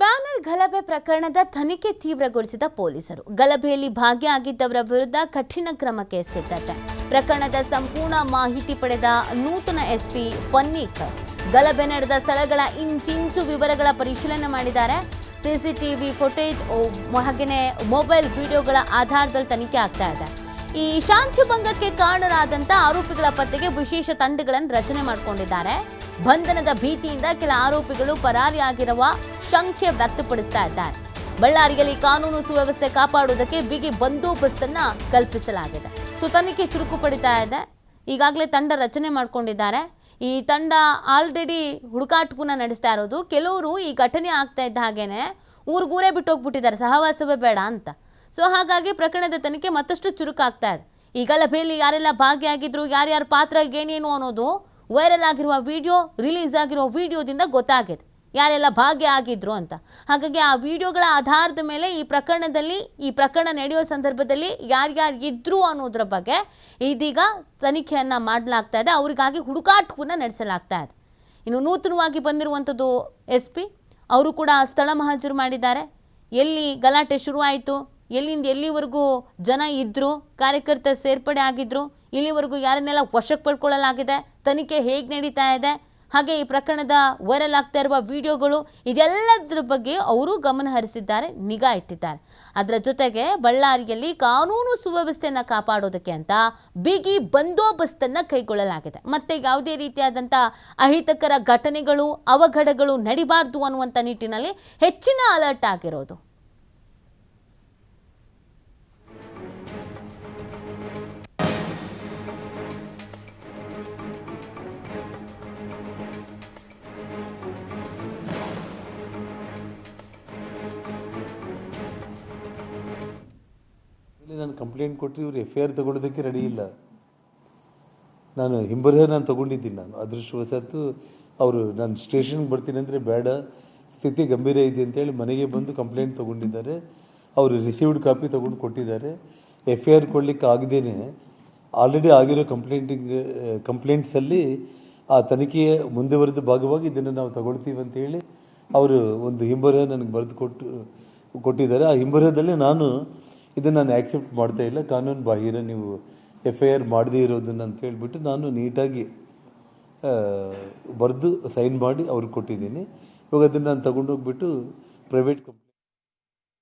Banner ಗಲಭೆ ಪ್ರಕರಣದ ತನಿಖೆ ತೀವ್ರಗೊಳಿಸಿದ ಪೊಲೀಸರು ಗಲಭೆಯಲ್ಲಿ ಭಾಗಿಯಾಗಿದ್ದವರ ವಿರುದ್ಧ ಕಠಿಣ ಕ್ರಮಕ್ಕೆ ಸಿದ್ಧತೆ. ಪ್ರಕರಣದ ಸಂಪೂರ್ಣ ಮಾಹಿತಿ ಪಡೆದ ನೂತನ ಎಸ್ಪಿ ಪನ್ನೀಕರ್ ಗಲಭೆ ನಡೆದ ಸ್ಥಳಗಳ ಇಂಚಿಂಚು ವಿವರಗಳ ಪರಿಶೀಲನೆ ಮಾಡಿದ್ದಾರೆ. ಸಿಸಿಟಿವಿ ಫುಟೇಜ್ ಹಾಗೆಯೇ ಮೊಬೈಲ್ ವಿಡಿಯೋಗಳ ಆಧಾರದಲ್ಲಿ ತನಿಖೆ ಆಗ್ತಾ ಇದೆ. ಈ ಶಾಂತಿ ಭಂಗಕ್ಕೆ ಕಾರಣರಾದಂಥ ಆರೋಪಿಗಳ ಪತ್ತೆಗೆ ವಿಶೇಷ ತಂಡಗಳನ್ನು ರಚನೆ ಮಾಡಿಕೊಂಡಿದ್ದಾರೆ. ಬಂಧನದ ಭೀತಿಯಿಂದ ಕೆಲ ಆರೋಪಿಗಳು ಪರಾರಿಯಾಗಿರುವ ಶಂಕೆ ವ್ಯಕ್ತಪಡಿಸ್ತಾ ಇದ್ದಾರೆ. ಬಳ್ಳಾರಿಯಲ್ಲಿ ಕಾನೂನು ಸುವ್ಯವಸ್ಥೆ ಕಾಪಾಡುವುದಕ್ಕೆ ಬಿಗಿ ಬಂದೋಬಸ್ತನ್ನ ಕಲ್ಪಿಸಲಾಗಿದೆ. ತನಿಖೆ ಚುರುಕು ಪಡಿತಾ ಇದೆ. ಈಗಾಗಲೇ ತಂಡ ರಚನೆ ಮಾಡಿಕೊಂಡಿದ್ದಾರೆ. ಈ ತಂಡ ಆಲ್ರೆಡಿ ಹುಡುಕಾಟವನ್ನ ನಡೆಸ್ತಾ ಇರೋದು. ಕೆಲವರು ಈ ಘಟನೆ ಆಗ್ತಾ ಇದ್ದ ಹಾಗೇನೆ ಊರಿಗೂರೇ ಬಿಟ್ಟು ಹೋಗ್ಬಿಟ್ಟಿದ್ದಾರೆ, ಸಹವಾಸವೇ ಬೇಡ ಅಂತ. ಹಾಗಾಗಿ ಪ್ರಕರಣದ ತನಿಖೆ ಮತ್ತಷ್ಟು ಚುರುಕಾಗ್ತಾ ಇದೆ. ಈ ಗಲಭೆಯಲ್ಲಿ ಯಾರೆಲ್ಲ ಭಾಗಿಯಾಗಿದ್ರು, ಯಾರ್ಯಾರ ಪಾತ್ರ ಏನೇನು ಅನ್ನೋದು ವೈರಲ್ ಆಗಿರುವ ವಿಡಿಯೋ, ರಿಲೀಸ್ ಆಗಿರೋ ವಿಡಿಯೋದಿಂದ ಗೊತ್ತಾಗಿದೆ ಯಾರೆಲ್ಲ ಭಾಗಿಯಾಗಿದ್ರು ಅಂತ. ಹಾಗಾಗಿ ಆ ವಿಡಿಯೋಗಳ ಆಧಾರದ ಮೇಲೆ ಈ ಪ್ರಕರಣ ನಡೆಯುವ ಸಂದರ್ಭದಲ್ಲಿ ಯಾರ್ಯಾರು ಇದ್ರು ಅನ್ನೋದ್ರ ಬಗ್ಗೆ ಇದೀಗ ತನಿಖೆಯನ್ನು ಮಾಡಲಾಗ್ತಾ ಇದೆ. ಅವರಿಗಾಗಿ ಹುಡುಕಾಟವನ್ನು ನಡೆಸಲಾಗ್ತಾ ಇದೆ. ಇನ್ನು ನೂತನವಾಗಿ ಬಂದಿರುವಂಥದ್ದು SP ಅವರು ಕೂಡ ಸ್ಥಳ ಮಹಾಜರು ಮಾಡಿದ್ದಾರೆ. ಎಲ್ಲಿ ಗಲಾಟೆ ಶುರುವಾಯಿತು, ಎಲ್ಲಿಂದ ಎಲ್ಲಿವರೆಗೂ ಜನ ಇದ್ದರು, ಕಾರ್ಯಕರ್ತರ ಸೇರ್ಪಡೆ ಆಗಿದ್ರು, ಇಲ್ಲಿವರೆಗೂ ಯಾರನ್ನೆಲ್ಲ ವಶಕ್ಕೆ ಪಡ್ಕೊಳ್ಳಲಾಗಿದೆ, ತನಿಖೆ ಹೇಗೆ ನಡೀತಾ ಇದೆ, ಹಾಗೆ ಈ ಪ್ರಕರಣದ ವೈರಲ್ ಆಗ್ತಾ ಇರುವ ವಿಡಿಯೋಗಳು, ಇದೆಲ್ಲದರ ಬಗ್ಗೆ ಅವರು ಗಮನ ಹರಿಸಿದ್ದಾರೆ, ನಿಗಾ ಇಟ್ಟಿದ್ದಾರೆ. ಅದರ ಜೊತೆಗೆ ಬಳ್ಳಾರಿಯಲ್ಲಿ ಕಾನೂನು ಸುವ್ಯವಸ್ಥೆಯನ್ನು ಕಾಪಾಡೋದಕ್ಕೆ ಅಂತ ಬಿಗಿ ಬಂದೋಬಸ್ತನ್ನು ಕೈಗೊಳ್ಳಲಾಗಿದೆ. ಮತ್ತೆ ಯಾವುದೇ ರೀತಿಯಾದಂಥ ಅಹಿತಕರ ಘಟನೆಗಳು, ಅವಘಡಗಳು ನಡಿಬಾರ್ದು ಅನ್ನುವಂಥ ನಿಟ್ಟಿನಲ್ಲಿ ಹೆಚ್ಚಿನ ಅಲರ್ಟ್ ಆಗಿರೋದು. ನಾನು ಕಂಪ್ಲೇಂಟ್ ಕೊಟ್ಟರೆ ಇವರು FIR ತಗೊಳ್ಳೋದಕ್ಕೆ ರೆಡಿ ಇಲ್ಲ. ನಾನು ಹಿಂಬರಹ ತಗೊಂಡಿದ್ದೀನಿ. ನಾನು ಅದೃಷ್ಟವಶಾತ್ತು ಅವರು ನಾನು ಸ್ಟೇಷನ್ಗೆ ಬರ್ತೀನಿ ಅಂದರೆ ಬೇಡ, ಸ್ಥಿತಿ ಗಂಭೀರ ಇದೆ ಅಂತೇಳಿ ಮನೆಗೆ ಬಂದು ಕಂಪ್ಲೇಂಟ್ ತಗೊಂಡಿದ್ದಾರೆ. ಅವರು ರಿಸೀವ್ಡ್ ಕಾಪಿ ತಗೊಂಡು ಕೊಟ್ಟಿದ್ದಾರೆ. FIR ಕೊಡ್ಲಿಕ್ಕೆ ಆಗದೇನೆ ಆಲ್ರೆಡಿ ಆಗಿರೋ ಕಂಪ್ಲೇಂಟ್ಸಲ್ಲಿ ಆ ತನಿಖೆಯ ಮುಂದುವರೆದ ಭಾಗವಾಗಿ ಇದನ್ನು ನಾವು ತಗೊಳ್ತೀವಿ ಅಂತೇಳಿ ಅವರು ಒಂದು ಹಿಂಬರಹ ನನಗೆ ಬರೆದು ಕೊಟ್ಟಿದ್ದಾರೆ. ಆ ಹಿಂಬರಹದಲ್ಲಿ ನಾನು ಇದನ್ನು ಆಕ್ಸೆಪ್ಟ್ ಮಾಡ್ತಾ ಇಲ್ಲ, ಕಾನೂನು ಬಾಹಿರ ನೀವು FIR ಮಾಡದೇ ಇರೋದನ್ನು ಅಂತ ಹೇಳಿಬಿಟ್ಟು ನಾನು ನೀಟಾಗಿ ಬರೆದು ಸೈನ್ ಮಾಡಿ ಅವ್ರಿಗೆ ಕೊಟ್ಟಿದ್ದೀನಿ. ಇವಾಗ ಅದನ್ನು ನಾನು ತಗೊಂಡೋಗ್ಬಿಟ್ಟು ಪ್ರೈವೇಟ್ ಕಂಪ್ನಿ